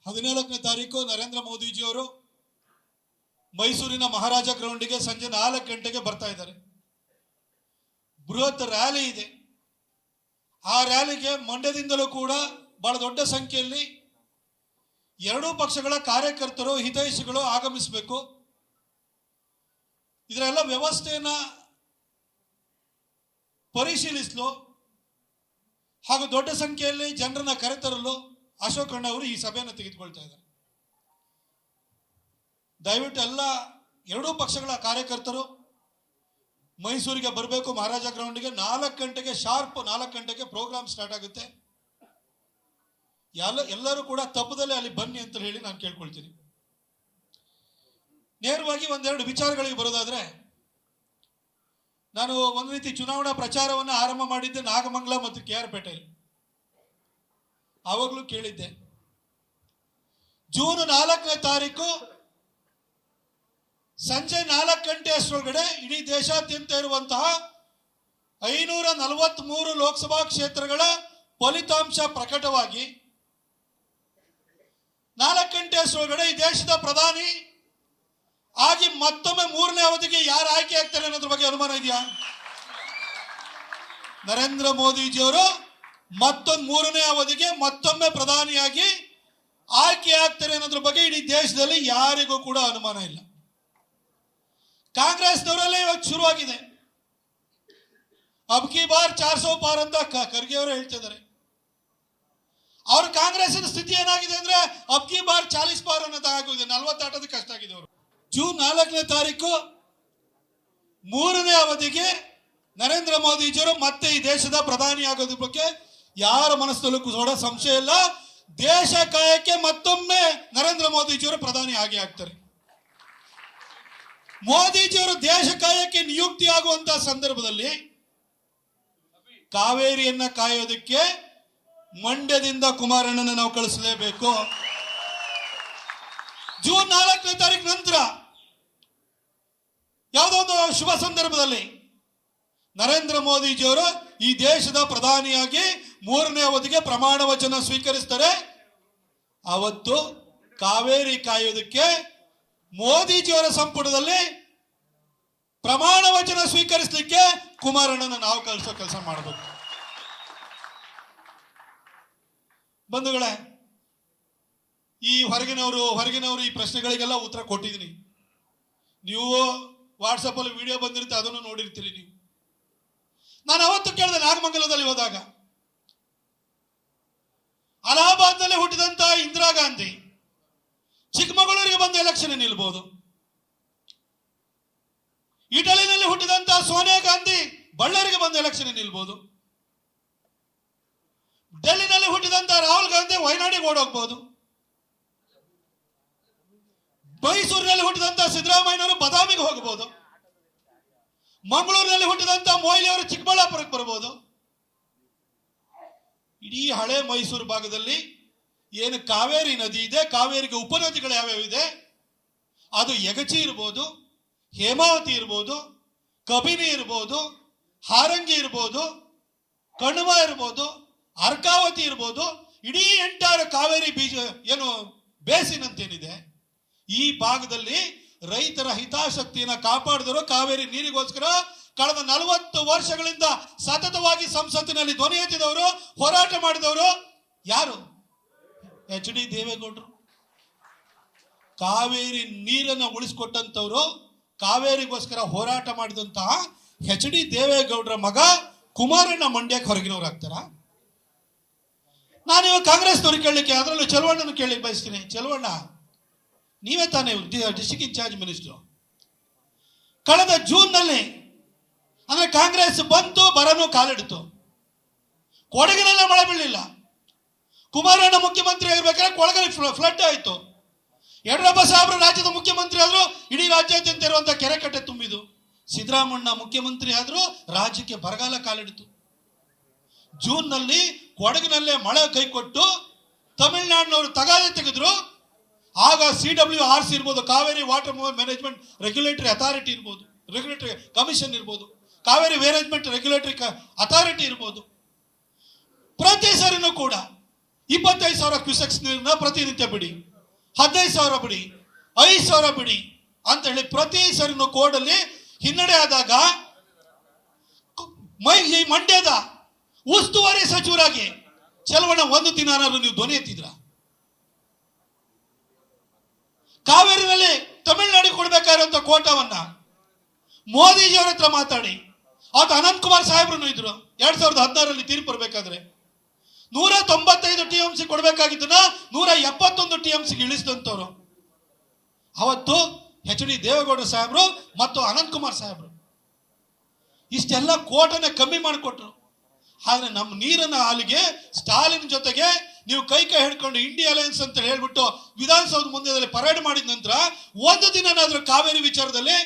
14ನೇ ತಾರೀಕು ನರೇಂದ್ರ ಮೋದಿಜಿಯವರು ಮೈಸೂರಿನ ಮಹಾರಾಜ ಗ್ರೌಂಡಿಗೆ ಸಂಜೆ 4 ಗಂಟೆಗೆ ಬರ್ತಾ ಇದ್ದಾರೆ. ಬೃಹತ್ ರ್ಯಾಲಿ ಇದೆ. ಆ ರ್ಯಾಲಿಗೆ ಮಂಡ್ಯದಿಂದಲೂ ಕೂಡ ಬಹಳ ದೊಡ್ಡ ಸಂಖ್ಯೆಯಲ್ಲಿ ಎರಡೂ ಪಕ್ಷಗಳ ಕಾರ್ಯಕರ್ತರು ಹಿತೈಷಿಗಳು ಆಗಮಿಸಬೇಕು. ಇದರೆಲ್ಲ ವ್ಯವಸ್ಥೆಯನ್ನ ಪರಿಶೀಲಿಸಲು ಹಾಗೂ ದೊಡ್ಡ ಸಂಖ್ಯೆಯಲ್ಲಿ ಜನರನ್ನ ಕರೆತರಲು ಅಶೋಕ್ ಅಣ್ಣ ಅವರು ಈ ಸಭೆಯನ್ನು ತೆಗೆದುಕೊಳ್ತಾ ಇದ್ದಾರೆ. ದಯವಿಟ್ಟು ಎಲ್ಲ ಎರಡೂ ಪಕ್ಷಗಳ ಕಾರ್ಯಕರ್ತರು ಮೈಸೂರಿಗೆ ಬರಬೇಕು. ಮಹಾರಾಜ ಗ್ರೌಂಡ್ಗೆ 4 ಗಂಟೆಗೆ ಶಾರ್ಪ್ 4 ಗಂಟೆಗೆ ಪ್ರೋಗ್ರಾಮ್ ಸ್ಟಾರ್ಟ್ ಆಗುತ್ತೆ. ಎಲ್ಲರೂ ಕೂಡ ತಪ್ಪದಲ್ಲೇ ಅಲ್ಲಿ ಬನ್ನಿ ಅಂತ ಹೇಳಿ ನಾನು ಕೇಳ್ಕೊಳ್ತೀನಿ. ನೇರವಾಗಿ ಒಂದೆರಡು ವಿಚಾರಗಳಿಗೆ ಬರೋದಾದ್ರೆ, ನಾನು ಒಂದು ರೀತಿ ಚುನಾವಣಾ ಪ್ರಚಾರವನ್ನು ಆರಂಭ ಮಾಡಿದ್ದೆ ನಾಗಮಂಗಲ ಮತ್ತು KR ಪೇಟೆಯಲ್ಲಿ. ಆವಾಗಲೂ ಕೇಳಿದ್ದೆ, ಜೂನ್ 4ನೇ ತಾರೀಕು ಸಂಜೆ 4 ಗಂಟೆ ಅಷ್ಟರೊಳಗಡೆ ಇಡೀ ದೇಶಾದ್ಯಂತ ಇರುವಂತಹ 543 ಲೋಕಸಭಾ ಕ್ಷೇತ್ರಗಳ ಫಲಿತಾಂಶ ಪ್ರಕಟವಾಗಿ 4 ಗಂಟೆ ಅಷ್ಟರೊಳಗಡೆ ಈ ದೇಶದ ಪ್ರಧಾನಿ ಆಗಿ ಮತ್ತೊಮ್ಮೆ 3ನೇ ಅವಧಿಗೆ ಯಾರು ಆಯ್ಕೆ ಆಗ್ತಾರೆ ಅನ್ನೋದ್ರ ಬಗ್ಗೆ ಅನುಮಾನ ಇದೆಯಾ? ನರೇಂದ್ರ ಮೋದಿಜಿಯವರು ಮತ್ತೊಂದು 3ನೇ ಅವಧಿಗೆ ಮತ್ತೊಮ್ಮೆ ಪ್ರಧಾನಿಯಾಗಿ ಆಯ್ಕೆ ಆಗ್ತಾರೆ ಅನ್ನೋದ್ರ ಬಗ್ಗೆ ಇಡೀ ದೇಶದಲ್ಲಿ ಯಾರಿಗೂ ಕೂಡ ಅನುಮಾನ ಇಲ್ಲ. ಕಾಂಗ್ರೆಸ್ನವರಲ್ಲೇ ಇವತ್ತು ಶುರುವಾಗಿದೆ. ಅಬ್ ಕಿ ಬಾರ್ 400 ಪಾರ್ ಅಂತ ಖರ್ಗೆ ಅವರು ಹೇಳ್ತಿದ್ದಾರೆ. ಅವ್ರ ಕಾಂಗ್ರೆಸ್ಸಿನ ಸ್ಥಿತಿ ಏನಾಗಿದೆ ಅಂದ್ರೆ ಅಬ್ ಕಿ ಬಾರ್ 40 ಪಾರ್ ಅನ್ನೋದು ಆಗಿದೆ. 40 ದಾಟೋದಕ್ಕೆ ಕಷ್ಟ ಆಗಿದೆ. ಅವರು ಜೂನ್ 4ನೇ ತಾರೀಕು 3ನೇ ಅವಧಿಗೆ ನರೇಂದ್ರ ಮೋದಿಜಿಯವರು ಮತ್ತೆ ಈ ದೇಶದ ಪ್ರಧಾನಿ ಆಗೋದ್ರ ಬಗ್ಗೆ ಯಾರ ಮನಸ್ಸಲ್ಲೂ ಕೂಡ ಸಂಶಯ ಇಲ್ಲ. ದೇಶ ಕಾಯಕ್ಕೆ ಮತ್ತೊಮ್ಮೆ ನರೇಂದ್ರ ಮೋದಿಜಿಯವರು ಪ್ರಧಾನಿ ಆಗಿ ಆಗ್ತಾರೆ. ಮೋದಿಜಿಯವರು ದೇಶ ಕಾಯಕ್ಕೆ ನಿಯುಕ್ತಿ ಆಗುವಂತಹ ಸಂದರ್ಭದಲ್ಲಿ ಕಾವೇರಿಯನ್ನ ಕಾಯೋದಕ್ಕೆ ಮಂಡ್ಯದಿಂದ ಕುಮಾರಣ್ಣನ ನಾವು ಕಳಿಸಲೇಬೇಕು. ಜೂನ್ 4ನೇ ತಾರೀಕು ನಂತರ ಯಾವುದೋ ಒಂದು ಶುಭ ಸಂದರ್ಭದಲ್ಲಿ ನರೇಂದ್ರ ಮೋದಿಜಿಯವರು ಈ ದೇಶದ ಪ್ರಧಾನಿಯಾಗಿ 3ನೇ ಅವಧಿಗೆ ಪ್ರಮಾಣ ವಚನ ಸ್ವೀಕರಿಸ್ತಾರೆ. ಅವತ್ತು ಕಾವೇರಿ ಕಾಯೋದಕ್ಕೆ ಮೋದಿಜಿಯವರ ಸಂಪುಟದಲ್ಲಿ ಪ್ರಮಾಣ ವಚನ ಸ್ವೀಕರಿಸಲಿಕ್ಕೆ ಕುಮಾರಣ್ಣನ ನಾವು ಕಳಿಸೋ ಕೆಲಸ ಮಾಡಬೇಕು. ಬಂಧುಗಳೇ, ಈ ಹೊರಗಿನವರು ಈ ಪ್ರಶ್ನೆಗಳಿಗೆಲ್ಲ ಉತ್ತರ ಕೊಟ್ಟಿದ್ದೀನಿ. ನೀವು ವಾಟ್ಸಪ್ ಅಲ್ಲಿ ವಿಡಿಯೋ ಬಂದಿರುತ್ತೆ, ಅದನ್ನು ನೋಡಿರ್ತೀರಿ. ನೀವು ನಾನು ಅವತ್ತು ಕೇಳಿದೆ, ನಾಗಮಂಗಲದಲ್ಲಿ ಹೋದಾಗ ಅಲಹಾಬಾದ್ನಲ್ಲಿ ಹುಟ್ಟಿದಂತ ಇಂದಿರಾ ಗಾಂಧಿ ಚಿಕ್ಕಮಗಳೂರಿಗೆ ಬಂದು ಎಲೆಕ್ಷನ್ ನಿಲ್ಬಹುದು. ಇಟಲಿನಲ್ಲಿ ಹುಟ್ಟಿದಂತ ಸೋನಿಯಾ ಗಾಂಧಿ ಬಳ್ಳಾರಿಗೆ ಬಂದು ಎಲೆಕ್ಷನ್ ನಿಲ್ಬಹುದು. ಡೆಲ್ಲಿನಲ್ಲಿ ಹುಟ್ಟಿದಂತ ರಾಹುಲ್ ಗಾಂಧಿ ವಯನಾಡಿಗೆ ಓಡೋಗ್ಬಹುದು. ಮೈಸೂರಿನಲ್ಲಿ ಹುಟ್ಟಿದಂತ ಸಿದ್ದರಾಮಯ್ಯನವರು ಬದಾಮಿಗೆ ಹೋಗಬಹುದು. ಮಂಗಳೂರಿನಲ್ಲಿ ಹುಟ್ಟಿದಂತ ಮೊಯ್ಲಿ ಅವರು ಚಿಕ್ಕಬಳ್ಳಾಪುರಕ್ಕೆ ಬರಬಹುದು. ಇಡೀ ಹಳೆ ಮೈಸೂರು ಭಾಗದಲ್ಲಿ ಏನು ಕಾವೇರಿ ನದಿ ಇದೆ, ಕಾವೇರಿಗೆ ಉಪನದಿಗಳು ಯಾವ್ಯಾವ ಇದೆ, ಅದು ಯಗಚಿ ಇರ್ಬೋದು, ಹೇಮಾವತಿ ಇರ್ಬೋದು, ಕಬಿನಿ ಇರ್ಬೋದು, ಹಾರಂಗಿ ಇರ್ಬೋದು, ಕಣ್ವ ಇರ್ಬೋದು, ಅರ್ಕಾವತಿ ಇರ್ಬೋದು. ಇಡೀ ಎಂಟಾರು ಕಾವೇರಿ ಬೇಸಿನ್ ಅಂತೇನಿದೆ, ಈ ಭಾಗದಲ್ಲಿ ರೈತರ ಹಿತಾಸಕ್ತಿಯನ್ನು ಕಾಪಾಡಿದವರು, ಕಾವೇರಿ ನೀರಿಗೋಸ್ಕರ ಕಳೆದ 40 ವರ್ಷಗಳಿಂದ ಸತತವಾಗಿ ಸಂಸತ್ತಿನಲ್ಲಿ ಧ್ವನಿ ಎತ್ತಿದವರು, ಹೋರಾಟ ಮಾಡಿದವರು ಯಾರು? HD ದೇವೇಗೌಡರು. ಕಾವೇರಿ ನೀರನ್ನು ಉಳಿಸಿಕೊಟ್ಟಂತವ್ರು, ಕಾವೇರಿಗೋಸ್ಕರ ಹೋರಾಟ ಮಾಡಿದಂತಹ HD ದೇವೇಗೌಡರ ಮಗ ಕುಮಾರಣ್ಣ ಮಂಡ್ಯಕ್ಕೆ ಹೊರಗಿನವ್ರು ಆಗ್ತಾರ? ನಾನು ಇವಾಗ ಕಾಂಗ್ರೆಸ್ನವ್ರಿಗೆ ಕೇಳಲಿಕ್ಕೆ, ಅದರಲ್ಲೂ ಚಲುವಣ್ಣನ ಕೇಳಲಿಕ್ಕೆ ಬಯಸ್ತೀನಿ. ಚಲುವಣ್ಣ, ನೀವೇ ತಾನೇ ಡಿಸ್ಟ್ರಿಕ್ಟ್ ಇನ್ಚಾರ್ಜ್ ಮಿನಿಸ್ಟರ್. ಕಳೆದ ಜೂನ್ನಲ್ಲಿ ಅಂದ್ರೆ ಕಾಂಗ್ರೆಸ್ ಬಂತು, ಬರನು ಕಾಲಿಡ್ತು. ಕೊಡಗಿನಲ್ಲೇ ಮಳೆ ಬೀಳಲಿಲ್ಲ. ಕುಮಾರಣ್ಣ ಮುಖ್ಯಮಂತ್ರಿ ಆಗಿರ್ಬೇಕಾದ್ರೆ ಕೊಡಗಲ್ಲಿ ಫ್ಲಡ್ ಆಯಿತು. ಯಡಿಯೂರಪ್ಪ ಸಾಹೇಬರು ರಾಜ್ಯದ ಮುಖ್ಯಮಂತ್ರಿ ಆದ್ರು, ಇಡೀ ರಾಜ್ಯಾದ್ಯಂತ ಇರುವಂತಹ ಕೆರೆ ಕಟ್ಟೆ ತುಂಬಿದು. ಸಿದ್ದರಾಮಣ್ಣ ಮುಖ್ಯಮಂತ್ರಿ ಆದ್ರು, ರಾಜ್ಯಕ್ಕೆ ಬರಗಾಲ ಕಾಲಿಡಿತು. ಜೂನ್ನಲ್ಲಿ ಕೊಡಗಿನಲ್ಲೇ ಮಳೆ ಕೈಕೊಟ್ಟು ತಮಿಳುನಾಡಿನವರು ತಗಾದೆ ತೆಗೆದ್ರು. ಆಗ CWRC ಇರ್ಬೋದು, Kaveri water management regulatory authority ಇರ್ಬೋದು, ರೆಗ್ಯುಲೇಟರಿ ಕಮಿಷನ್ ಇರ್ಬೋದು, ಕಾವೇರಿ ಮ್ಯಾನೇಜ್ಮೆಂಟ್ ರೆಗ್ಯುಲೇಟರಿ ಅಥಾರಿಟಿ ಇರ್ಬೋದು. ಪ್ರತಿ ಸರಿನೂ ಕೂಡ 25,000 ಕ್ಯೂಸೆಕ್ಸ್ ನೀರನ್ನ ಪ್ರತಿನಿತ್ಯ ಬಿಡಿ, 15,000 ಬಿಡಿ, 5,000 ಬಿಡಿ ಅಂತ ಹೇಳಿ ಪ್ರತಿ ಸರಿನೂ ಕೋರ್ಟಲ್ಲಿ ಹಿನ್ನಡೆ ಆದಾಗ ಈ ಮಂಡ್ಯದ ಉಸ್ತುವಾರಿ ಸಚಿವರಾಗಿ ಚಲವಣ್ಣ ಒಂದು ದಿನಾರು ನೀವು ಧ್ವನಿ ಎತ್ತಿದ್ರ? ಕಾವೇರಿನಲ್ಲಿ ತಮಿಳುನಾಡಿಗೆ ಕೊಡ್ಬೇಕಾಗಿರುವಂತ ಕೋಟಾವನ್ನ ಮೋದಿಜಿಯವರ ಹತ್ರ ಮಾತಾಡಿ, ಅವತ್ತು ಅನಂತ್ ಕುಮಾರ್ ಸಾಹೇಬ್ರು ಇದ್ರು 2016ರಲ್ಲಿ ತೀರ್ಪು ಬರಬೇಕಾದ್ರೆ 195 TMC ಕೊಡ್ಬೇಕಾಗಿದ್ದನ್ನ 171 TMCಗೆ ಇಳಿಸಿದಂತವ್ರು ಅವತ್ತು HD ದೇವೇಗೌಡ ಸಾಹೇಬ್ರು ಮತ್ತು ಅನಂತ್ ಕುಮಾರ್ ಸಾಹೇಬ್ರು. ಇಷ್ಟೆಲ್ಲ ಕೋಟನ್ನ ಕಮ್ಮಿ ಮಾಡಿಕೊಟ್ರು. ಆದ್ರೆ ನಮ್ಮ ನೀರನ್ನ ಹಾಲಿಗೆ ಸ್ಟಾಲಿನ್ ಜೊತೆಗೆ ನೀವು ಕೈ ಹಿಡ್ಕೊಂಡು ಇಂಡಿಯಾ ಅಲಯನ್ಸ್ ಅಂತ ಹೇಳ್ಬಿಟ್ಟು ವಿಧಾನಸೌಧ ಮುಂದೆ ಪರೇಡ್ ಮಾಡಿದ ನಂತರ ಒಂದು ದಿನನಾದ್ರೂ ಕಾವೇರಿ ವಿಚಾರದಲ್ಲಿ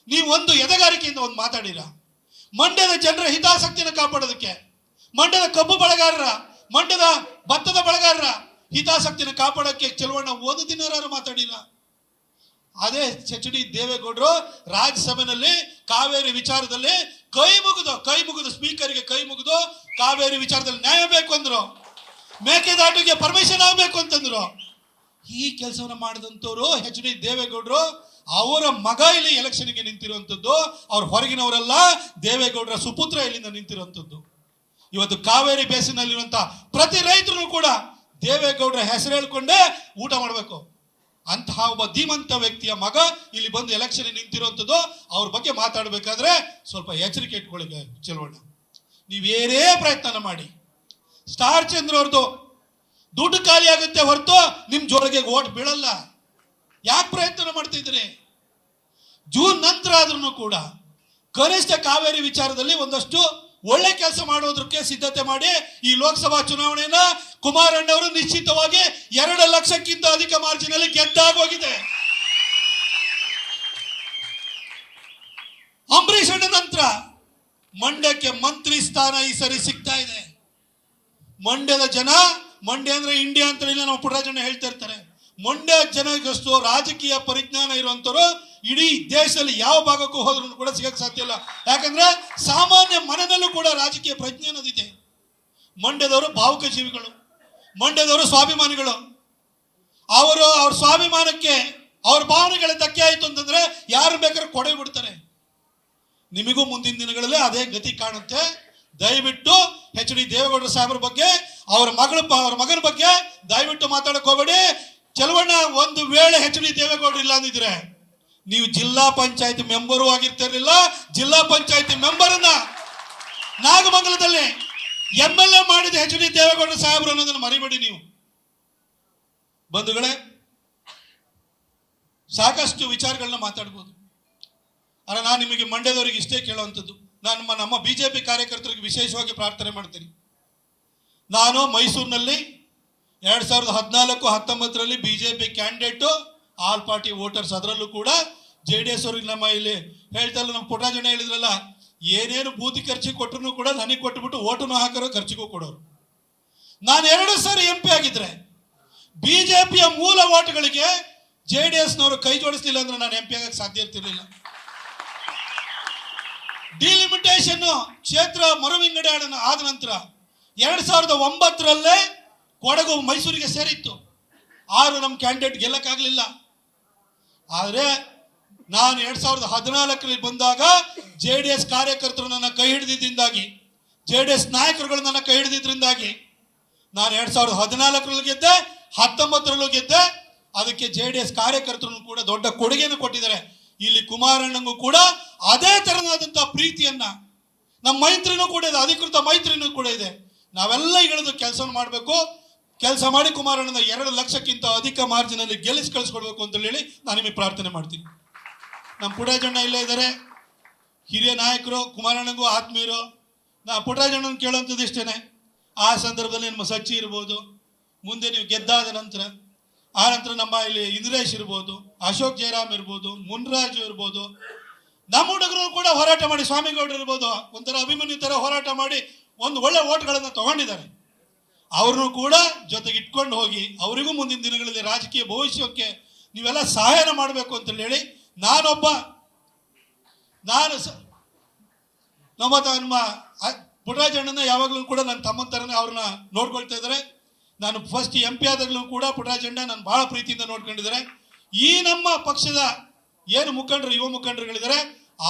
ನೀವು ಒಂದು ಎದೆಗಾರಿಕೆಯಿಂದ ಒಂದು ಮಾತಾಡಿರ? ಮಂಡ್ಯದ ಜನರ ಹಿತಾಸಕ್ತಿನ ಕಾಪಾಡೋದಕ್ಕೆ, ಮಂಡ್ಯದ ಕಬ್ಬು ಬೆಳೆಗಾರರ, ಮಂಡ್ಯದ ಭತ್ತದ ಬೆಳೆಗಾರರ ಹಿತಾಸಕ್ತಿನ ಕಾಪಾಡೋಕ್ಕೆ ಚಲವಣ್ಣ ಒಂದು ದಿನ ಮಾತಾಡಿಲ್ಲ. ಅದೇ HD ದೇವೇಗೌಡರು ರಾಜ್ಯಸಭೆಯಲ್ಲಿ ಕಾವೇರಿ ವಿಚಾರದಲ್ಲಿ ಕೈ ಮುಗಿದು ಸ್ಪೀಕರ್ಗೆ ಕೈ ಮುಗಿದು ಕಾವೇರಿ ವಿಚಾರದಲ್ಲಿ ನ್ಯಾಯ ಬೇಕು ಅಂದ್ರು, ಮೇಕೆದಾಟುಗೆ ಪರ್ಮಿಷನ್ ಆಗಬೇಕು ಅಂತಂದ್ರು. ಈ ಕೆಲಸವನ್ನ ಮಾಡಿದಂತವ್ರು HD ದೇವೇಗೌಡರು. ಅವರ ಮಗ ಇಲ್ಲಿ ಎಲೆಕ್ಷನ್ಗೆ ನಿಂತಿರುವಂತದ್ದು, ಅವ್ರ ಹೊರಗಿನವರೆಲ್ಲ ದೇವೇಗೌಡರ ಸುಪುತ್ರ ಇಲ್ಲಿಂದ ನಿಂತಿರುವಂತದ್ದು. ಇವತ್ತು ಕಾವೇರಿ ಬೇಸಿನಲ್ಲಿರುವಂತ ಪ್ರತಿ ರೈತರು ಕೂಡ ದೇವೇಗೌಡರ ಹೆಸರು ಹೇಳ್ಕೊಂಡೇ ಊಟ ಮಾಡಬೇಕು. ಅಂತಹ ಒಬ್ಬ ಧೀಮಂತ ವ್ಯಕ್ತಿಯ ಮಗ ಇಲ್ಲಿ ಬಂದು ಎಲೆಕ್ಷನ್ ನಿಂತಿರುವಂಥದ್ದು. ಅವ್ರ ಬಗ್ಗೆ ಮಾತಾಡಬೇಕಾದ್ರೆ ಸ್ವಲ್ಪ ಎಚ್ಚರಿಕೆ ಇಟ್ಕೊಳ್ಳಿ ಚಲವಣ್ಣ. ನೀವೇನೇ ಪ್ರಯತ್ನ ಮಾಡಿ ಸ್ಟಾರ್ ಚಂದ್ರ ಅವ್ರದ್ದು ದುಡ್ಡು ಖಾಲಿ ಆಗುತ್ತೆ ಹೊರತು ನಿಮ್ ಜೋಳಿಗೆ ಓಟ್ ಬೀಳಲ್ಲ. ಯಾಕೆ ಪ್ರಯತ್ನ ಮಾಡ್ತಿದ್ರಿ? ಜೂನ್ ನಂತರ ಆದ್ರೂ ಕೂಡ ಕನಿಷ್ಠ ಕಾವೇರಿ ವಿಚಾರದಲ್ಲಿ ಒಂದಷ್ಟು ಒಳ್ಳೆ ಕೆಲಸ ಮಾಡೋದಕ್ಕೆ ಸಿದ್ಧತೆ ಮಾಡಿ ಈ ಲೋಕಸಭಾ ಚುನಾವಣೆಯನ್ನ ಕುಮಾರಣ್ಣವರು ನಿಶ್ಚಿತವಾಗಿ 2 ಲಕ್ಷಕ್ಕಿಂತ ಅಧಿಕ ಮಾರ್ಜಿನ್ ಅಲ್ಲಿ ಗೆದ್ದಾಗೋಗಿದೆ. ಅಂಬರೀಷ್ ಅಣ್ಣ ನಂತರ ಮಂಡ್ಯಕ್ಕೆ ಮಂತ್ರಿ ಸ್ಥಾನ ಈ ಸರಿ ಸಿಗ್ತಾ ಇದೆ. ಮಂಡ್ಯದ ಜನ, ಮಂಡ್ಯ ಅಂದ್ರೆ ಇಂಡಿಯಾ ಅಂತ ಇಲ್ಲ ನಾವು ಪುಟ್ಟರಾಜಣ್ಣ ಹೇಳ್ತಾ ಇರ್ತಾರೆ. ಮಂಡ್ಯ ಜನಗಷ್ಟು ರಾಜಕೀಯ ಪರಿಜ್ಞಾನ ಇರುವಂತವರು ಇಡೀ ದೇಶದಲ್ಲಿ ಯಾವ ಭಾಗಕ್ಕೂ ಹೋದ್ರೂ ಕೂಡ ಸಿಗಕ್ಕೆ ಸಾಧ್ಯ ಇಲ್ಲ. ಯಾಕಂದ್ರೆ ಸಾಮಾನ್ಯ ಮನದಲ್ಲೂ ಕೂಡ ರಾಜಕೀಯ ಪ್ರಜ್ಞಾನದಿದೆ. ಮಂಡ್ಯದವರು ಭಾವುಕ ಜೀವಿಗಳು, ಮಂಡ್ಯದವರು ಸ್ವಾಭಿಮಾನಿಗಳು. ಅವ್ರ ಸ್ವಾಭಿಮಾನಕ್ಕೆ ಅವ್ರ ಭಾವನೆಗಳ ಧಕ್ಕೆ ಆಯ್ತು ಅಂತಂದ್ರೆ ಯಾರು ಬೇಕಾದ್ರೆ ಕೊಡೆ ಬಿಡ್ತಾರೆ. ನಿಮಗೂ ಮುಂದಿನ ದಿನಗಳಲ್ಲಿ ಅದೇ ಗತಿ ಕಾಣುತ್ತೆ. ದಯವಿಟ್ಟು HD ದೇವೇಗೌಡರ ಸಾಹೇಬ್ರ ಬಗ್ಗೆ, ಅವ್ರ ಮಗನ ಬಗ್ಗೆ ದಯವಿಟ್ಟು ಮಾತಾಡಕ್ ಹೋಗಬೇಡಿ. ಚಲವಣ್ಣ, ಒಂದು ವೇಳೆ HD ದೇವೇಗೌಡರು ಇಲ್ಲ ಅಂದಿದ್ರೆ ನೀವು ಜಿಲ್ಲಾ ಪಂಚಾಯತ್ ಮೆಂಬರು ಆಗಿರ್ತಿರ್ಲಿಲ್ಲ. ಜಿಲ್ಲಾ ಪಂಚಾಯತ್ ಮೆಂಬರ್ ಅನ್ನ ನಾಗಮಂಗಲದಲ್ಲಿ MLA ಮಾಡಿದ HD ದೇವೇಗೌಡ ಸಾಹೇಬ್ರು ಅನ್ನೋದನ್ನ ಮರಿಬೇಡಿ ನೀವು. ಬಂಧುಗಳೇ, ಸಾಕಷ್ಟು ವಿಚಾರಗಳನ್ನ ಮಾತಾಡ್ಬೋದು. ಆದ್ರೆ ನಾನು ನಿಮಗೆ ಮಂಡ್ಯದವರಿಗೆ ಇಷ್ಟೇ ಕೇಳುವಂಥದ್ದು, ನಾನು ನಮ್ಮ BJP ಕಾರ್ಯಕರ್ತರಿಗೆ ವಿಶೇಷವಾಗಿ ಪ್ರಾರ್ಥನೆ ಮಾಡ್ತೀನಿ. ನಾನು ಮೈಸೂರಿನಲ್ಲಿ 2014-19ರಲ್ಲಿ BJP candidate, all party voters, ಅದರಲ್ಲೂ ಕೂಡ JDS ಅವ್ರಿಗೆ ನಮ್ಮ ಇಲ್ಲಿ ಹೇಳ್ತಲ್ಲ, ನಮ್ಮ ಪುಟ್ಟರಾಜಣ್ಣ ಹೇಳಿದ್ರಲ್ಲ, ಏನೇನು ಬೂತಿ ಖರ್ಚಿಗೆ ಕೊಟ್ಟರು ಕೂಡ ನನಗೆ ಕೊಟ್ಟುಬಿಟ್ಟು ಓಟನ್ನು ಹಾಕೋರು, ಖರ್ಚಿಗೂ ಕೊಡೋರು. ನಾನು 2 ಸಾರಿ MP ಆಗಿದ್ರೆ BJPಯ ಮೂಲ ಓಟ್ಗಳಿಗೆ JDSನವರು ಕೈ ಜೋಡಿಸ್ಲಿಲ್ಲ ಅಂದ್ರೆ ನಾನು MP ಆಗಕ್ಕೆ ಸಾಧ್ಯ ಇರ್ತಿರ್ಲಿಲ್ಲ. ಡಿಲಿಮಿಟೇಷನ್ ಕ್ಷೇತ್ರ ಮರುವಿಂಗಡೆ ಆದ ನಂತರ 2009ರಲ್ಲೇ ಕೊಡಗು ಮೈಸೂರಿಗೆ ಸೇರಿತ್ತು. 6 ನಮ್ಮ ಕ್ಯಾಂಡಿಡೇಟ್ ಗೆಲ್ಲಕ್ಕಾಗಲಿಲ್ಲ. ಆದರೆ ನಾನು 2014ರಲ್ಲಿ ಬಂದಾಗ JDS ಕಾರ್ಯಕರ್ತರು ನನ್ನ ಕೈ ಹಿಡಿದಿದ್ದಾಗಿ, JDS ನಾಯಕರುಗಳು ನನ್ನ ಕೈ ಹಿಡಿದಿದ್ರಿಂದಾಗಿ ನಾನು 2014ರಲ್ಲಿ ಗೆದ್ದೆ, 19ರಲ್ಲೂ ಗೆದ್ದೆ. ಅದಕ್ಕೆ JDS ಕಾರ್ಯಕರ್ತರು ಕೂಡ ದೊಡ್ಡ ಕೊಡುಗೆಯನ್ನು ಕೊಟ್ಟಿದ್ದಾರೆ. ಇಲ್ಲಿ ಕುಮಾರಣ್ಣಂಗೂ ಕೂಡ ಅದೇ ತರನಾದಂತಹ ಪ್ರೀತಿಯನ್ನ, ನಮ್ಮ ಮೈತ್ರಿನೂ ಕೂಡ ಇದೆ, ಅಧಿಕೃತ ಮೈತ್ರಿನೂ ಕೂಡ ಇದೆ. ನಾವೆಲ್ಲ ಇಳಿದು ಕೆಲಸವನ್ನು ಮಾಡಬೇಕು. ಕೆಲಸ ಮಾಡಿ ಕುಮಾರಣ್ಣನ 2 ಲಕ್ಷಕ್ಕಿಂತ ಅಧಿಕ ಮಾರ್ಜಿನ್ ಅಲ್ಲಿ ಗೆಲ್ಲಿಸಿ ಕಳಿಸ್ಕೊಡ್ಬೇಕು ಅಂತ ಹೇಳಿ ನಾನು ನಿಮಗೆ ಪ್ರಾರ್ಥನೆ ಮಾಡ್ತೀನಿ. ನಮ್ಮ ಪುಟ್ಟರಾಜಣ್ಣ ಇಲ್ಲೇ ಇದ್ದಾರೆ, ಹಿರಿಯ ನಾಯಕರು, ಕುಮಾರಣ್ಣಗೂ ಆತ್ಮೀಯರು. ನಾ ಪುಟ್ಟರಾಜಣ್ಣನ ಕೇಳುವಂಥದ್ದು ಇಷ್ಟೇನೆ, ಆ ಸಂದರ್ಭದಲ್ಲಿ ನಿಮ್ಮ ಸಚ್ಚಿ ಇರ್ಬೋದು, ಮುಂದೆ ನೀವು ಗೆದ್ದಾದ ನಂತರ, ಆ ನಂತರ ನಮ್ಮ ಇಲ್ಲಿ ಇಂದ್ರೇಶ್ ಇರ್ಬೋದು, ಅಶೋಕ್ ಜಯರಾಮ್ ಇರ್ಬೋದು, ಮುನ್ರಾಜು ಇರ್ಬೋದು, ನಮ್ಮ ಹುಡುಗರು ಕೂಡ ಹೋರಾಟ ಮಾಡಿ, ಸ್ವಾಮಿಗೌಡರು ಇರ್ಬೋದು, ಒಂಥರ ಅಭಿಮನ್ಯು ತರ ಹೋರಾಟ ಮಾಡಿ ಒಂದು ಒಳ್ಳೆ ಓಟ್ಗಳನ್ನು ತಗೊಂಡಿದ್ದಾರೆ. ಅವ್ರನ್ನು ಕೂಡ ಜೊತೆಗೆ ಇಟ್ಕೊಂಡು ಹೋಗಿ ಅವರಿಗೂ ಮುಂದಿನ ದಿನಗಳಲ್ಲಿ ರಾಜಕೀಯ ಭವಿಷ್ಯಕ್ಕೆ ನೀವೆಲ್ಲ ಸಹಾಯನ ಮಾಡಬೇಕು ಅಂತ ಹೇಳಿ ನಮ್ಮ ಪುಟ್ಟರಾಜಣ್ಣನ ಯಾವಾಗಲೂ ಕೂಡ ನನ್ನ ತಮ್ಮನ ಥರನೇ ಅವ್ರನ್ನ ನೋಡ್ಕೊಳ್ತಾ ಇದ್ದಾರೆ. ನಾನು ಫಸ್ಟ್ MP ಆದಾಗಲೂ ಕೂಡ ಪುಟ್ಟರಾಜಣ್ಣ ನಾನು ಬಹಳ ಪ್ರೀತಿಯಿಂದ ನೋಡ್ಕೊಂಡಿದ್ದಾರೆ. ಈ ನಮ್ಮ ಪಕ್ಷದ ಏನು ಮುಖಂಡರು, ಯುವ ಮುಖಂಡರುಗಳಿದ್ದಾರೆ,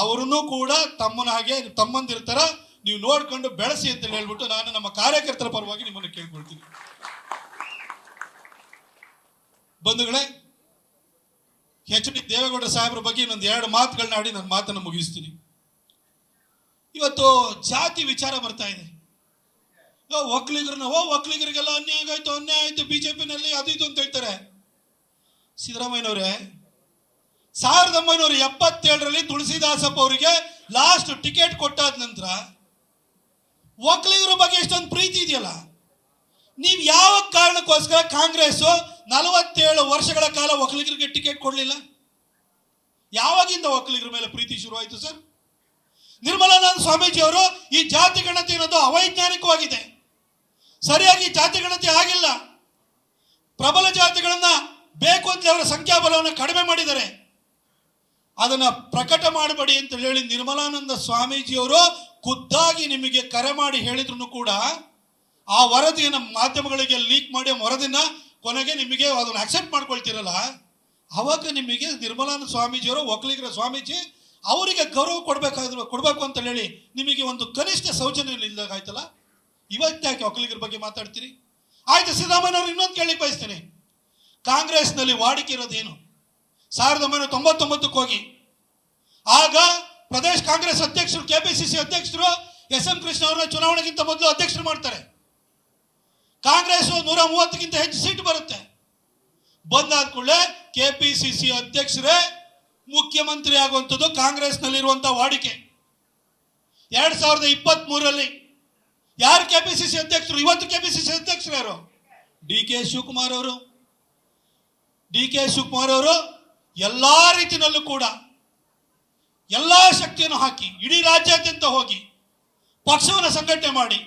ಅವರನ್ನು ಕೂಡ ತಮ್ಮನ ಹಾಗೆ ತಮ್ಮಂದಿರ್ತಾರ ನೀವು ನೋಡ್ಕೊಂಡು ಬೆಳೆಸಿ ಅಂತ ಹೇಳ್ಬಿಟ್ಟು ನಾನು ನಮ್ಮ ಕಾರ್ಯಕರ್ತರ ಪರವಾಗಿ ನಿಮ್ಮನ್ನು ಕೇಳ್ಕೊಳ್ತೀನಿ. ಬಂಧುಗಳೇ, HD ದೇವೇಗೌಡ ಸಾಹೇಬ್ರ ಬಗ್ಗೆ ಇನ್ನೊಂದು 2 ಮಾತುಗಳನ್ನ ಆಡಿ ನನ್ನ ಮಾತನ್ನು ಮುಗಿಸ್ತೀನಿ. ಇವತ್ತು ಜಾತಿ ವಿಚಾರ ಬರ್ತಾ ಇದೆ. ಒಕ್ಕಲಿಗರಿಗೆಲ್ಲ ಅನ್ಯಾಯ ಆಯ್ತು ಬಿಜೆಪಿನಲ್ಲಿ ಅದು ಇದು ಅಂತ ಹೇಳ್ತಾರೆ. ಸಿದ್ದರಾಮಯ್ಯನವರೇ, 1977ರಲ್ಲಿ ತುಳಸಿದಾಸಪ್ಪ ಅವರಿಗೆ ಲಾಸ್ಟ್ ಟಿಕೆಟ್ ಕೊಟ್ಟಾದ ನಂತರ ಒಕ್ಕಲಿಗರ ಬಗ್ಗೆ ಎಷ್ಟೊಂದು ಪ್ರೀತಿ ಇದೆಯಲ್ಲ, ನೀವು ಯಾವ ಕಾರಣಕ್ಕೋಸ್ಕರ ಕಾಂಗ್ರೆಸ್ 47 ವರ್ಷಗಳ ಕಾಲ ಒಕ್ಕಲಿಗರಿಗೆ ಟಿಕೆಟ್ ಕೊಡಲಿಲ್ಲ? ಯಾವಾಗಿಂದ ಒಕ್ಕಲಿಗರ ಮೇಲೆ ಪ್ರೀತಿ ಶುರುವಾಯಿತು ಸರ್? ನಿರ್ಮಲಾನಂದ ಸ್ವಾಮೀಜಿ ಅವರು ಈ ಜಾತಿ ಗಣತಿ ಅನ್ನೋದು ಅವೈಜ್ಞಾನಿಕವಾಗಿದೆ, ಸರಿಯಾಗಿ ಜಾತಿ ಗಣತಿ ಆಗಿಲ್ಲ, ಪ್ರಬಲ ಜಾತಿಗಳನ್ನ ಬೇಕು ಅಂತ ಅವರ ಸಂಖ್ಯಾಬಲವನ್ನು ಕಡಿಮೆ ಮಾಡಿದ್ದಾರೆ, ಅದನ್ನ ಪ್ರಕಟ ಮಾಡಬೇಡಿ ಅಂತ ಹೇಳಿ ನಿರ್ಮಲಾನಂದ ಸ್ವಾಮೀಜಿಯವರು ಖುದ್ದಾಗಿ ನಿಮಗೆ ಕರೆ ಮಾಡಿ ಹೇಳಿದ್ರು ಕೂಡ ಆ ವರದಿಯನ್ನು ಮಾಧ್ಯಮಗಳಿಗೆ ಲೀಕ್ ಮಾಡಿ ವರದಿನ ಕೊನೆಗೆ ನಿಮಗೆ ಅದನ್ನು ಅಕ್ಸೆಪ್ಟ್ ಮಾಡ್ಕೊಳ್ತಿರಲ್ಲ, ಅವಾಗ ನಿಮಗೆ ನಿರ್ಮಲಾನಂದ ಸ್ವಾಮೀಜಿಯವರು ಒಕ್ಕಲಿಗರ ಸ್ವಾಮೀಜಿ ಅವರಿಗೆ ಗೌರವ ಕೊಡಬೇಕು ಅಂತ ಹೇಳಿ ನಿಮಗೆ ಒಂದು ಕನಿಷ್ಠ ಸೌಜನ್ಯ ಇಲ್ಲದಾಗಾಯ್ತಲ್ಲ. ಇವತ್ತಾಕೆ ಒಕ್ಕಲಿಗರ ಬಗ್ಗೆ ಮಾತಾಡ್ತೀರಿ? ಆಯ್ತು, ಸಿದ್ದರಾಮಯ್ಯನವರು ಇನ್ನೊಂದು ಕೇಳಿ ಬಯಸ್ತೇನೆ. ಕಾಂಗ್ರೆಸ್ನಲ್ಲಿ ವಾಡಿಕೆ ಇರೋದೇನು? 1999ಕ್ಕೆ ಹೋಗಿ ಆಗ ಪ್ರದೇಶ ಕಾಂಗ್ರೆಸ್ ಅಧ್ಯಕ್ಷರು KPCC ಅಧ್ಯಕ್ಷರು SM ಕೃಷ್ಣ ಅವರನ್ನ ಚುನಾವಣೆಗಿಂತ ಮೊದಲು ಅಧ್ಯಕ್ಷರು ಮಾಡ್ತಾರೆ. ಕಾಂಗ್ರೆಸ್ 130ಕ್ಕಿಂತ ಹೆಚ್ಚು ಸೀಟ್ ಬರುತ್ತೆ. ಬಂದಾದ ಕೂಡಲೇ KPCC ಅಧ್ಯಕ್ಷರೇ ಮುಖ್ಯಮಂತ್ರಿ ಆಗುವಂಥದ್ದು ಕಾಂಗ್ರೆಸ್ನಲ್ಲಿರುವಂತಹ ವಾಡಿಕೆ. 2023ರಲ್ಲಿ ಯಾರು KPCC ಅಧ್ಯಕ್ಷರು? ಇವತ್ತು KPCC ಅಧ್ಯಕ್ಷರು ಯಾರು? DK ಶಿವಕುಮಾರ್ ಅವರು. DK ಶಿವಕುಮಾರ್ ಅವರು ಎಲ್ಲಾ ರೀತಿಯಲ್ಲೂ ಕೂಡ ಎಲ್ಲಾ ಶಕ್ತಿಯನ್ನು ಹಾಕಿ ಇಡೀ ರಾಜ್ಯಾದ್ಯಂತ ಹೋಗಿ ಪಕ್ಷವನ್ನು ಸಂಘಟನೆ ಮಾಡಿ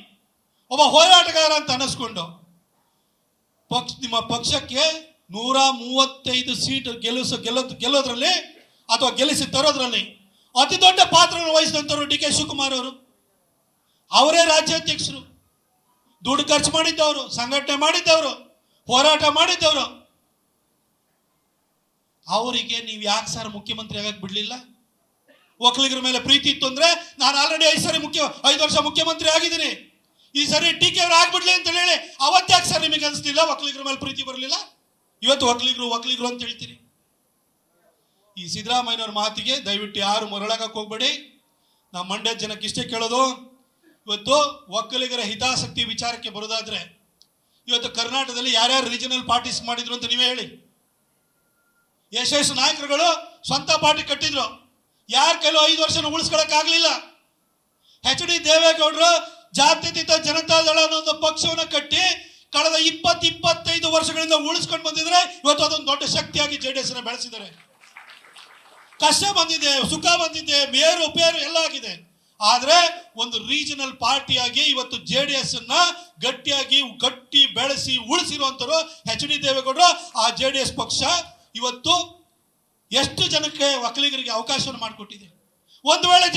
ಒಬ್ಬ ಹೋರಾಟಗಾರ ಅಂತ ಅನ್ನಿಸ್ಕೊಂಡು ನಿಮ್ಮ ಪಕ್ಷಕ್ಕೆ 135 ಸೀಟ್ ಗೆಲ್ಲೋದ್ರಲ್ಲಿ ಅಥವಾ ಗೆಲ್ಲಿಸಿ ತರೋದ್ರಲ್ಲಿ ಅತಿ ದೊಡ್ಡ ಪಾತ್ರವನ್ನು ವಹಿಸಿದಂಥವ್ರು DK ಶಿವಕುಮಾರ್ ಅವರು. ಅವರೇ ರಾಜ್ಯಾಧ್ಯಕ್ಷರು, ದುಡ್ಡು ಖರ್ಚು ಮಾಡಿದ್ದವರು, ಸಂಘಟನೆ ಮಾಡಿದ್ದವರು, ಹೋರಾಟ ಮಾಡಿದ್ದವರು. ಅವರಿಗೆ ನೀವು ಯಾಕೆ ಸರ್ ಮುಖ್ಯಮಂತ್ರಿ ಆಗಕ್ಕೆ ಬಿಡ್ಲಿಲ್ಲ? ಒಕ್ಕಲಿಗರ ಮೇಲೆ ಪ್ರೀತಿ ಇತ್ತು ಅಂದ್ರೆ ನಾನು ಆಲ್ರೆಡಿ 5 ವರ್ಷ ಮುಖ್ಯಮಂತ್ರಿ ಆಗಿದ್ದೀನಿ, ಈ ಸರಿ TK ಅವರು ಆಗ್ಬಿಡ್ಲಿ ಅಂತ ಹೇಳಿ ಅವತ್ತಾಕೆ ಸರ್ ನಿಮಗೆ ಅನಿಸ್ಲಿಲ್ಲ? ಒಕ್ಕಲಿಗರ ಮೇಲೆ ಪ್ರೀತಿ ಬರಲಿಲ್ಲ? ಇವತ್ತು ಒಕ್ಕಲಿಗರು ಅಂತ ಹೇಳ್ತೀರಿ. ಈ ಸಿದ್ದರಾಮಯ್ಯನವ್ರ ಮಾತಿಗೆ ದಯವಿಟ್ಟು ಯಾರು ಮರಳಾಗಕ್ಕೆ ಹೋಗ್ಬೇಡಿ. ನಾವು ಮಂಡ್ಯದ ಜನಕ್ಕೆ ಇಷ್ಟೇ ಕೇಳೋದು, ಇವತ್ತು ಒಕ್ಕಲಿಗರ ಹಿತಾಸಕ್ತಿ ವಿಚಾರಕ್ಕೆ ಬರೋದಾದ್ರೆ ಇವತ್ತು ಕರ್ನಾಟಕದಲ್ಲಿ ಯಾರ್ಯಾರು ರೀಜನಲ್ ಪಾರ್ಟೀಸ್ ಮಾಡಿದ್ರು ಅಂತ ನೀವೇ ಹೇಳಿ. ಯಶಸ್ಸು ನಾಯಕರುಗಳು ಸ್ವಂತ ಪಾರ್ಟಿ ಕಟ್ಟಿದ್ರು, ಯಾರ ಕೈಲೂ 5 ವರ್ಷನ ಉಳಿಸ್ಕೊಳಕ್ಕಾಗಲಿಲ್ಲ. HD ದೇವೇಗೌಡರು ಜಾತ್ಯತೀತ ಜನತಾದಳ ಅನ್ನೋ ಒಂದು ಪಕ್ಷವನ್ನು ಕಟ್ಟಿ ಕಳೆದ 20-25 ವರ್ಷಗಳಿಂದ ಉಳಿಸ್ಕೊಂಡು ಬಂದಿದ್ರೆ ಇವತ್ತು ಅದೊಂದು ದೊಡ್ಡ ಶಕ್ತಿಯಾಗಿ JDS ಬೆಳೆಸಿದ್ದಾರೆ. ಕಷ್ಟ ಬಂದಿದೆ, ಸುಖ ಬಂದಿದೆ, ಮೇರು ಪೇರು ಎಲ್ಲ ಆಗಿದೆ. ಆದ್ರೆ ಒಂದು ರೀಜನಲ್ ಪಾರ್ಟಿಯಾಗಿ ಇವತ್ತು JDS ಅನ್ನ ಗಟ್ಟಿ ಬೆಳೆಸಿ ಉಳಿಸಿರುವಂತರು HD ದೇವೇಗೌಡರು. ಆ JDS ಪಕ್ಷ ಇವತ್ತು ಎಷ್ಟು ಜನಕ್ಕೆ ಒಕ್ಕಲಿಗರಿಗೆ ಅವಕಾಶವನ್ನು ಮಾಡಿಕೊಟ್ಟಿದೆ. ಒಂದು ವೇಳೆ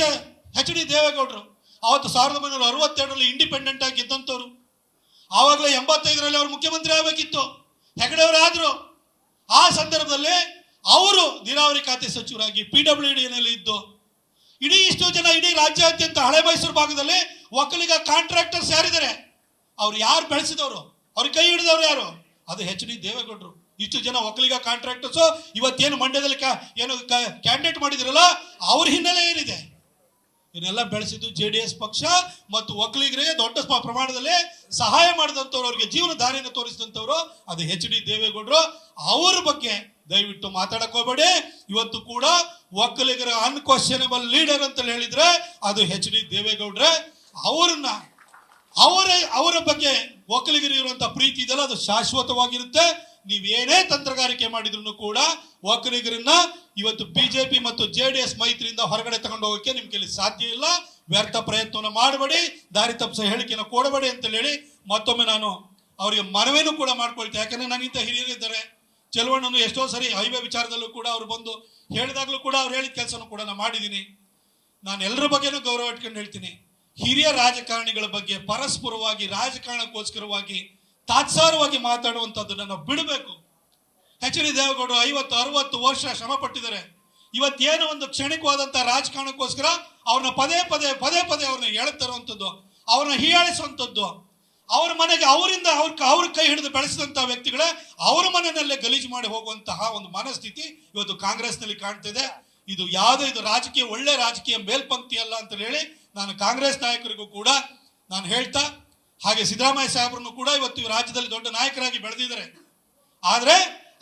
HD ದೇವೇಗೌಡರು ಅವತ್ತು 1962ರಲ್ಲಿ ಇಂಡಿಪೆಂಡೆಂಟ್ ಆಗಿ ಗೆದ್ದಂಥವ್ರು, ಆವಾಗಲೇ 85ರಲ್ಲಿ ಅವರು ಮುಖ್ಯಮಂತ್ರಿ ಆಗಬೇಕಿತ್ತು, ಹೆಗಡೆ ಅವರು ಆದ್ರು. ಆ ಸಂದರ್ಭದಲ್ಲಿ ಅವರು ನೀರಾವರಿ ಖಾತೆ ಸಚಿವರಾಗಿ PWD ಇದ್ದು ಇಷ್ಟು ಜನ ಇಡೀ ರಾಜ್ಯಾದ್ಯಂತ ಹಳೆ ಮೈಸೂರು ಭಾಗದಲ್ಲಿ ಒಕ್ಕಲಿಗ ಕಾಂಟ್ರಾಕ್ಟರ್ಸ್ ಯಾರಿದ್ದಾರೆ? ಅವ್ರು ಯಾರು ಬೆಳೆಸಿದವರು, ಅವ್ರ ಕೈ ಹಿಡಿದವ್ರು ಯಾರು? ಅದು HD ದೇವೇಗೌಡರು. ಇಷ್ಟು ಜನ ಒಕ್ಕಲಿಗ ಕಾಂಟ್ರಾಕ್ಟರ್ಸ್ ಇವತ್ತೇನು ಮಂಡ್ಯದಲ್ಲಿ ಏನು ಕ್ಯಾಂಡಿಡೇಟ್ ಮಾಡಿದಿರಲ್ಲ, ಅವ್ರ ಹಿನ್ನೆಲೆ ಏನಿದೆ? ಇದನ್ನೆಲ್ಲ ಬೆಳೆಸಿದ್ದು JDS ಪಕ್ಷ ಮತ್ತು ಒಕ್ಕಲಿಗರಿಗೆ ದೊಡ್ಡ ಪ್ರಮಾಣದಲ್ಲಿ ಸಹಾಯ ಮಾಡಿದಂಥವ್ರು, ಅವರಿಗೆ ಜೀವನ ದಾರಿಯನ್ನು ತೋರಿಸಿದಂಥವ್ರು ಅದು HD ದೇವೇಗೌಡರು. ಅವ್ರ ಬಗ್ಗೆ ದಯವಿಟ್ಟು ಮಾತಾಡಕ್ ಹೋಗಬೇಡಿ. ಇವತ್ತು ಕೂಡ ಒಕ್ಕಲಿಗರ ಅನ್ಕ್ವಶನಬಲ್ ಲೀಡರ್ ಅಂತ ಹೇಳಿದ್ರೆ ಅದು HD ದೇವೇಗೌಡ್ರೆ. ಅವರ ಬಗ್ಗೆ ಒಕ್ಕಲಿಗರಿಗೆ ಇರುವಂತಹ ಪ್ರೀತಿ ಇದೆಲ್ಲ ಅದು ಶಾಶ್ವತವಾಗಿರುತ್ತೆ. ನೀವೇನೇ ತಂತ್ರಗಾರಿಕೆ ಮಾಡಿದ್ರು ಕೂಡ ಒಕ್ಕಲಿಗರನ್ನ ಇವತ್ತು ಬಿಜೆಪಿ ಮತ್ತು JDS ಮೈತ್ರಿಯಿಂದ ಹೊರಗಡೆ ತಗೊಂಡು ಹೋಗೋಕೆ ನಿಮ್ ಕೈಲಿ ಸಾಧ್ಯ ಇಲ್ಲ. ವ್ಯರ್ಥ ಪ್ರಯತ್ನವನ್ನು ಮಾಡಬೇಡಿ, ದಾರಿ ತಪ್ಪಿಸೋ ಹೇಳಿಕೆಯನ್ನು ಕೊಡಬೇಡಿ ಅಂತ ಹೇಳಿ ಮತ್ತೊಮ್ಮೆ ನಾನು ಅವರಿಗೆ ಮನವಿನೂ ಕೂಡ ಮಾಡ್ಕೊಳ್ತೇನೆ. ಯಾಕಂದ್ರೆ ನನಗಿಂತ ಹಿರಿಯರಿದ್ದಾರೆ. ಚೆಲುವಣ್ಣನು ಎಷ್ಟೋ ಸರಿ ಹೈವೇ ವಿಚಾರದಲ್ಲೂ ಕೂಡ ಅವ್ರು ಬಂದು ಹೇಳಿದಾಗಲೂ ಕೂಡ ಅವ್ರು ಹೇಳಿದ ಕೆಲಸನೂ ಕೂಡ ನಾನು ಮಾಡಿದ್ದೀನಿ. ನಾನು ಎಲ್ಲರ ಬಗ್ಗೆನೂ ಗೌರವ ಇಟ್ಕೊಂಡು ಹೇಳ್ತೀನಿ. ಹಿರಿಯ ರಾಜಕಾರಣಿಗಳ ಬಗ್ಗೆ ಪರಸ್ಪರವಾಗಿ ರಾಜಕಾರಣಕ್ಕೋಸ್ಕರವಾಗಿ ತಾತ್ಸಾರವಾಗಿ ಮಾತಾಡುವಂಥದ್ದನ್ನು ನಾವು ಬಿಡಬೇಕು. ಎಚ್ ಡಿ ದೇವೇಗೌಡರು 50-60 ವರ್ಷ ಶ್ರಮ ಪಟ್ಟಿದ್ದಾರೆ. ಇವತ್ತೇನು ಒಂದು ಕ್ಷಣಿಕವಾದಂಥ ರಾಜಕಾರಣಕ್ಕೋಸ್ಕರ ಅವ್ರನ್ನ ಪದೇ ಪದೇ ಅವ್ರನ್ನ ಎಳೆತರುವಂಥದ್ದು, ಅವ್ರನ್ನ ಹೀಯಾಳಿಸುವಂಥದ್ದು, ಅವ್ರ ಮನೆಗೆ ಅವರಿಂದ ಅವ್ರ ಕೈ ಹಿಡಿದು ಬೆಳೆಸಿದಂಥ ವ್ಯಕ್ತಿಗಳೇ ಅವ್ರ ಮನೆಯಲ್ಲೇ ಗಲೀಜು ಮಾಡಿ ಹೋಗುವಂತಹ ಒಂದು ಮನಸ್ಥಿತಿ ಇವತ್ತು ಕಾಂಗ್ರೆಸ್ನಲ್ಲಿ ಕಾಣ್ತಿದೆ. ಇದು ರಾಜಕೀಯ ಒಳ್ಳೆ ರಾಜಕೀಯ ಮೇಲ್ಪಂಕ್ತಿ ಅಲ್ಲ ಅಂತ ಹೇಳಿ ನಾನು ಕಾಂಗ್ರೆಸ್ ನಾಯಕರಿಗೂ ಕೂಡ ನಾನು ಹೇಳ್ತಾ, ಹಾಗೆ ಸಿದ್ದರಾಮಯ್ಯ ಸಾಹೇಬ್ರನ್ನು ಕೂಡ ಇವತ್ತು ರಾಜ್ಯದಲ್ಲಿ ದೊಡ್ಡ ನಾಯಕರಾಗಿ ಬೆಳೆದಿದ್ದಾರೆ. ಆದರೆ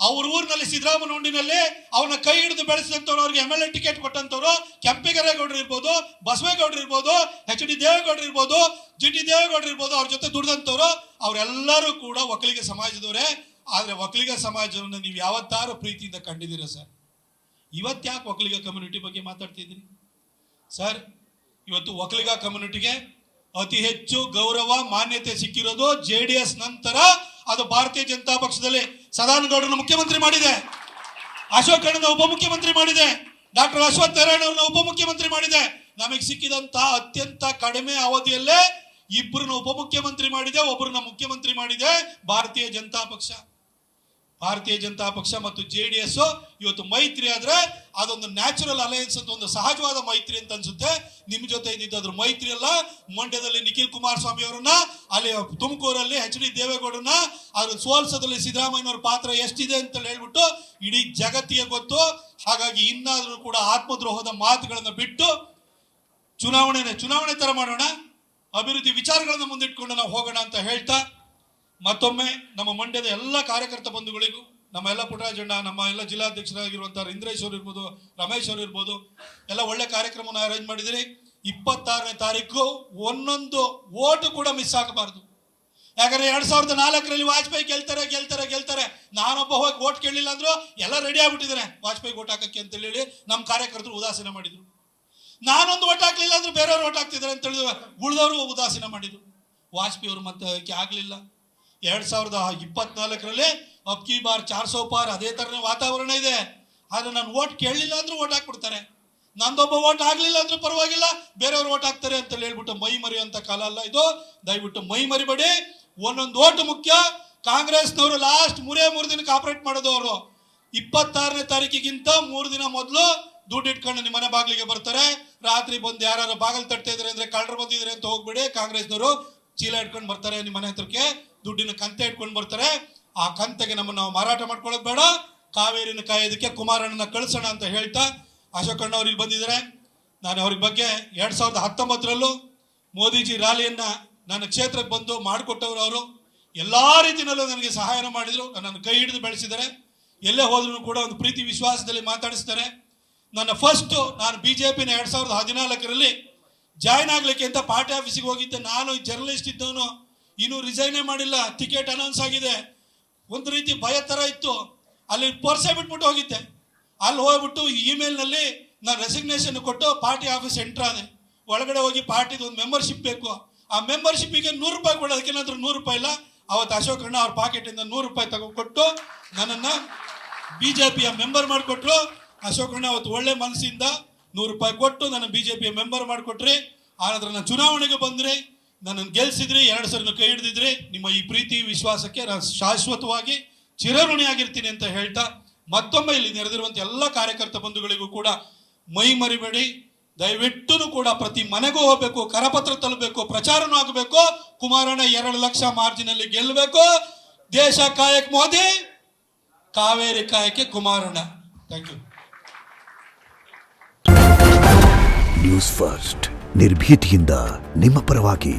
ಅವ್ರ ಊರಿನಲ್ಲಿ ಸಿದ್ದರಾಮಯ್ಯ ಹುಂಡಿನಲ್ಲಿ ಅವ್ರನ್ನ ಕೈ ಹಿಡಿದು ಬೆಳೆಸಿದಂಥವ್ರು, ಅವ್ರಿಗೆ MLA ಟಿಕೆಟ್ ಕೊಟ್ಟಂಥವ್ರು ಕೆಂಪೇಗೌಡರು ಇರ್ಬೋದು, ಬಸವೇಗೌಡರು ಇರ್ಬೋದು, ಎಚ್ ಡಿ ದೇವೇಗೌಡರು ಇರ್ಬೋದು, GT ದೇವೇಗೌಡರು ಇರ್ಬೋದು, ಅವ್ರ ಜೊತೆ ದುಡಿದಂಥವ್ರು ಅವರೆಲ್ಲರೂ ಕೂಡ ಒಕ್ಕಲಿಗ ಸಮಾಜದವರೇ. ಆದರೆ ಒಕ್ಕಲಿಗ ಸಮಾಜವನ್ನು ನೀವು ಯಾವತ್ತಾರು ಪ್ರೀತಿಯಿಂದ ಕಂಡಿದ್ದೀರಾ ಸರ್? ಇವತ್ತ್ಯಾಕೆ ಒಕ್ಕಲಿಗ ಕಮ್ಯುನಿಟಿ ಬಗ್ಗೆ ಮಾತಾಡ್ತಿದ್ದೀರಿ ಸರ್? ಇವತ್ತು ಒಕ್ಕಲಿಗ ಕಮ್ಯುನಿಟಿಗೆ ಅತಿ ಹೆಚ್ಚು ಗೌರವ ಮಾನ್ಯತೆ ಸಿಕ್ಕಿರೋದು JDS ನಂತರ ಅದು ಭಾರತೀಯ ಜನತಾ ಪಕ್ಷದಲ್ಲಿ ಸದಾನಂದ ಗೌಡರನ್ನು ಮುಖ್ಯಮಂತ್ರಿ ಮಾಡಿದೆ, ಅಶೋಕ್ ಅಣ್ಣನ ಉಪಮುಖ್ಯಮಂತ್ರಿ ಮಾಡಿದೆ, ಡಾಕ್ಟರ್ ಅಶ್ವಥ್ ನಾರಾಯಣ ಅವ್ರನ್ನ ಉಪಮುಖ್ಯಮಂತ್ರಿ ಮಾಡಿದೆ. ನಮಗೆ ಸಿಕ್ಕಿದಂತ ಅತ್ಯಂತ ಕಡಿಮೆ ಅವಧಿಯಲ್ಲೇ ಇಬ್ಬರನ್ನ ಉಪಮುಖ್ಯಮಂತ್ರಿ ಮಾಡಿದೆ, ಒಬ್ಬರನ್ನ ಮುಖ್ಯಮಂತ್ರಿ ಮಾಡಿದೆ ಭಾರತೀಯ ಜನತಾ ಪಕ್ಷ. ಭಾರತೀಯ ಜನತಾ ಪಕ್ಷ ಮತ್ತು JDS ಇವತ್ತು ಮೈತ್ರಿ ಆದ್ರೆ ಅದೊಂದು ನ್ಯಾಚುರಲ್ ಅಲಯನ್ಸ್ ಅಂತ, ಒಂದು ಸಹಜವಾದ ಮೈತ್ರಿ ಅಂತ ಅನ್ಸುತ್ತೆ. ನಿಮ್ ಜೊತೆ ಇದ್ದಿದ್ದಾದ್ರು ಮೈತ್ರಿ ಅಲ್ಲ. ಮಂಡ್ಯದಲ್ಲಿ ನಿಖಿಲ್ ಕುಮಾರಸ್ವಾಮಿ ಅವರನ್ನ, ಅಲ್ಲಿ ತುಮಕೂರಲ್ಲಿ ಎಚ್ ಡಿ ದೇವೇಗೌಡರನ್ನ, ಅದ್ರ ಸೋಲ್ಸೋದ್ರಲ್ಲಿ ಸಿದ್ದರಾಮಯ್ಯನವ್ರ ಪಾತ್ರ ಎಷ್ಟಿದೆ ಅಂತ ಹೇಳ್ಬಿಟ್ಟು ಇಡೀ ಜಗತ್ತಿಗೆ ಗೊತ್ತು. ಹಾಗಾಗಿ ಇನ್ನಾದ್ರೂ ಕೂಡ ಆತ್ಮದ್ರೋಹದ ಮಾತುಗಳನ್ನ ಬಿಟ್ಟು ಚುನಾವಣೆ ತರ ಮಾಡೋಣ, ಅಭಿವೃದ್ಧಿ ವಿಚಾರಗಳನ್ನ ಮುಂದಿಟ್ಕೊಂಡು ನಾವು ಹೋಗೋಣ ಅಂತ ಹೇಳ್ತಾ, ಮತ್ತೊಮ್ಮೆ ನಮ್ಮ ಮಂಡ್ಯದ ಎಲ್ಲ ಕಾರ್ಯಕರ್ತ ಬಂಧುಗಳಿಗೂ, ನಮ್ಮ ಎಲ್ಲ ಪುಟ್ಟರಾಜಣ್ಣ, ನಮ್ಮ ಎಲ್ಲ ಜಿಲ್ಲಾಧ್ಯಕ್ಷರಾಗಿರುವಂತಹ ಇಂದ್ರೇಶ್ ಅವರು ಇರ್ಬೋದು, ರಮೇಶ್ ಅವರು ಇರ್ಬೋದು, ಎಲ್ಲ ಒಳ್ಳೆ ಕಾರ್ಯಕ್ರಮನ ಅರೇಂಜ್ ಮಾಡಿದಿರಿ. 26ನೇ ತಾರೀಕು ಒಂದೊಂದು ಓಟು ಕೂಡ ಮಿಸ್ ಆಗಬಾರ್ದು. ಯಾಕಂದ್ರೆ 2004ರಲ್ಲಿ ವಾಜಪೇಯಿ ಗೆಲ್ತಾರೆ. ನಾನೊಬ್ಬ ಹೋಗಿ ಓಟ್ ಕೇಳಲಿಲ್ಲ ಅಂದ್ರು ಎಲ್ಲ ರೆಡಿ ಆಗ್ಬಿಟ್ಟಿದ್ದಾರೆ ವಾಜಪೇಯಿ ಓಟ್ ಹಾಕಕ್ಕೆ ಅಂತ ಹೇಳಿ ನಮ್ಮ ಕಾರ್ಯಕರ್ತರು ಉದಾಸೀನ ಮಾಡಿದ್ರು. ನಾನೊಂದು ಓಟ್ ಹಾಕ್ಲಿಲ್ಲ ಅಂದ್ರು ಬೇರೆಯವ್ರು ಓಟ್ ಹಾಕ್ತಿದ್ದಾರೆ ಅಂತ ಹೇಳಿ ಉಳಿದವರು ಉದಾಸೀನ ಮಾಡಿದ್ರು. ವಾಜಪೇಯಿ ಅವರು ಮತ್ತೆ ಆಗ್ಲಿಲ್ಲ. 2024ರಲ್ಲಿ ಅಬ್ಕಿ ಬಾರ್ 400 ಪಾರ್ ಅದೇ ತರನೇ ವಾತಾವರಣ ಇದೆ. ಆದ್ರೆ ನಾನು ಓಟ್ ಕೇಳಲಿಲ್ಲ ಅಂದ್ರೂ ಓಟ್ ಹಾಕ್ಬಿಡ್ತಾರೆ, ನಂದೊಬ್ಬ ಓಟ್ ಆಗ್ಲಿಲ್ಲ ಅಂದ್ರೂ ಪರವಾಗಿಲ್ಲ ಬೇರೆಯವ್ರು ಓಟ್ ಹಾಕ್ತಾರೆ ಅಂತ ಹೇಳ್ಬಿಟ್ಟು ಮೈ ಮರಿಯುವಂತ ಕಾಲ ಅಲ್ಲ ಇದು. ದಯವಿಟ್ಟು ಮೈ ಮರಿಬೇಡಿ, ಒಂದೊಂದು ಓಟ್ ಮುಖ್ಯ. ಕಾಂಗ್ರೆಸ್ನವರು ಲಾಸ್ಟ್ 3 ದಿನಕ್ಕೆ ಆಪರೇಟ್ ಮಾಡೋದು. ಅವರು 26ನೇ ತಾರೀಕಿಗಿಂತ 3 ದಿನ ಮೊದಲು ದುಡ್ಡು ಇಟ್ಕೊಂಡು ನಿಮ್ಮ ಮನೆ ಬಾಗಿಲಿಗೆ ಬರ್ತಾರೆ. ರಾತ್ರಿ ಬಂದು ಯಾರು ಬಾಗಿಲು ತಟ್ತಾ ಇದ್ರೆ ಅಂದ್ರೆ ಕಳ್ಳರು ಬಂದಿದ್ರೆ ಅಂತ ಹೋಗ್ಬೇಡಿ. ಕಾಂಗ್ರೆಸ್ನವರು ಚೀಲ ಇಟ್ಕೊಂಡು ಬರ್ತಾರೆ, ನಿಮ್ಮ ಮನೆ ಹತ್ರಕ್ಕೆ ದುಡ್ಡಿನ ಕಂತೆ ಇಟ್ಕೊಂಡು ಬರ್ತಾರೆ. ಆ ಕಂತೆಗೆ ನಮ್ಮನ್ನು ನಾವು ಮಾರಾಟ ಮಾಡ್ಕೊಳ್ಳೋದು ಬೇಡ. ಕಾವೇರಿನ ಕಾಯೋದಕ್ಕೆ ಕುಮಾರಣ್ಣನ ಕಳಿಸೋಣ ಅಂತ ಹೇಳ್ತಾ, ಅಶೋಕ್ ಅಣ್ಣ ಅವ್ರಿಗೆ ಬಂದಿದ್ದಾರೆ. ನಾನು ಅವ್ರ ಬಗ್ಗೆ 2019ರಲ್ಲೂ ಮೋದಿಜಿ ರ್ಯಾಲಿಯನ್ನ ನನ್ನ ಕ್ಷೇತ್ರಕ್ಕೆ ಬಂದು ಮಾಡಿಕೊಟ್ಟವರು. ಅವರು ಎಲ್ಲ ರೀತಿಯಲ್ಲೂ ನನಗೆ ಸಹಾಯನ ಮಾಡಿದ್ರು, ನನ್ನನ್ನು ಕೈ ಹಿಡಿದು ಬೆಳೆಸಿದ್ದಾರೆ. ಎಲ್ಲೇ ಹೋದ್ರೂ ಕೂಡ ಒಂದು ಪ್ರೀತಿ ವಿಶ್ವಾಸದಲ್ಲಿ ಮಾತಾಡಿಸ್ತಾರೆ. ನಾನು BJPನ 2014ರಲ್ಲಿ ಜಾಯ್ನ್ ಆಗ್ಲಿಕ್ಕೆ ಅಂತ ಪಾರ್ಟಿ ಆಫೀಸಿಗೆ ಹೋಗಿದ್ದೆ. ನಾನು ಜರ್ನಲಿಸ್ಟ್ ಇದ್ದವನು, ಇನ್ನೂ ರಿಸೈನೇ ಮಾಡಿಲ್ಲ, ಟಿಕೆಟ್ ಅನೌನ್ಸ್ ಆಗಿದೆ. ಒಂದು ರೀತಿ ಭಯ ಥರ ಇತ್ತು. ಅಲ್ಲಿ ಪರ್ಸೆ ಬಿಟ್ಬಿಟ್ಟು ಹೋಗಿದ್ದೆ. ಅಲ್ಲಿ ಹೋಗ್ಬಿಟ್ಟು ಇಮೇಲ್ನಲ್ಲಿ ನಾನು ರೆಸಿಗ್ನೇಷನ್ ಕೊಟ್ಟು ಪಾರ್ಟಿ ಆಫೀಸ್ ಎಂಟ್ರ್ ಆದೆ. ಒಳಗಡೆ ಹೋಗಿ ಪಾರ್ಟಿದು ಒಂದು ಮೆಂಬರ್ಶಿಪ್ ಬೇಕು. ಆ ಮೆಂಬರ್ಶಿಪ್ಪಿಗೆ 100 ರೂಪಾಯಿ ಕೊಡೋದಕ್ಕೆ ನಂತರ 100 ರೂಪಾಯಿ ಇಲ್ಲ. ಅವತ್ತು ಅಶೋಕ್ ಅಣ್ಣ ಅವ್ರ ಪಾಕೆಟಿಂದ 100 ರೂಪಾಯಿ ತಗೊಂಡ್ಕೊಟ್ಟು ನನ್ನನ್ನು BJPಯ ಮೆಂಬರ್ ಮಾಡಿಕೊಟ್ರು. ಅಶೋಕ್ ಅಣ್ಣ ಅವತ್ತು ಒಳ್ಳೆ ಮನಸ್ಸಿಂದ 100 ರೂಪಾಯಿ ಕೊಟ್ಟು ನನ್ನ BJPಯ ಮೆಂಬರ್ ಮಾಡಿಕೊಟ್ರಿ. ಆನಂತರ ನಾನು ಚುನಾವಣೆಗೆ ಬಂದ್ರಿ, ನನ್ನನ್ನು ಗೆಲ್ಸಿದ್ರಿ, 2 ಸರಿ ಕೈ ಹಿಡಿದಿದ್ರಿ. ನಿಮ್ಮ ಈ ಪ್ರೀತಿ ವಿಶ್ವಾಸಕ್ಕೆ ನಾನು ಶಾಶ್ವತವಾಗಿ ಚಿರಋಣಿಯಾಗಿರ್ತೀನಿ ಅಂತ ಹೇಳ್ತಾ, ಮತ್ತೊಮ್ಮೆ ಇಲ್ಲಿ ನೆರೆದಿರುವಂಥ ಎಲ್ಲ ಕಾರ್ಯಕರ್ತ ಬಂಧುಗಳಿಗೂ ಕೂಡ ಮೈ ಮರಿಬೇಡಿ. ದಯವಿಟ್ಟು ಕೂಡ ಪ್ರತಿ ಮನೆಗೂ ಹೋಗ್ಬೇಕು, ಕರಪತ್ರ ತಲುಪಬೇಕು, ಪ್ರಚಾರನೂ ಆಗಬೇಕು. ಕುಮಾರಣ್ಣ 2 ಲಕ್ಷ ಮಾರ್ಜಿನಲ್ಲಿ ಗೆಲ್ಲಬೇಕು. ದೇಶ ಕಾಯಕ್ ಮೋದಿ, ಕಾವೇರಿ ಕಾಯಕ್ಕೆ ಕುಮಾರಣ್ಣ. Thank you. ನ್ಯೂಸ್ ಫಸ್ಟ್, ನಿರ್ಭೀತಿಯಿಂದ ನಿಮ್ಮ ಪರವಾಗಿ.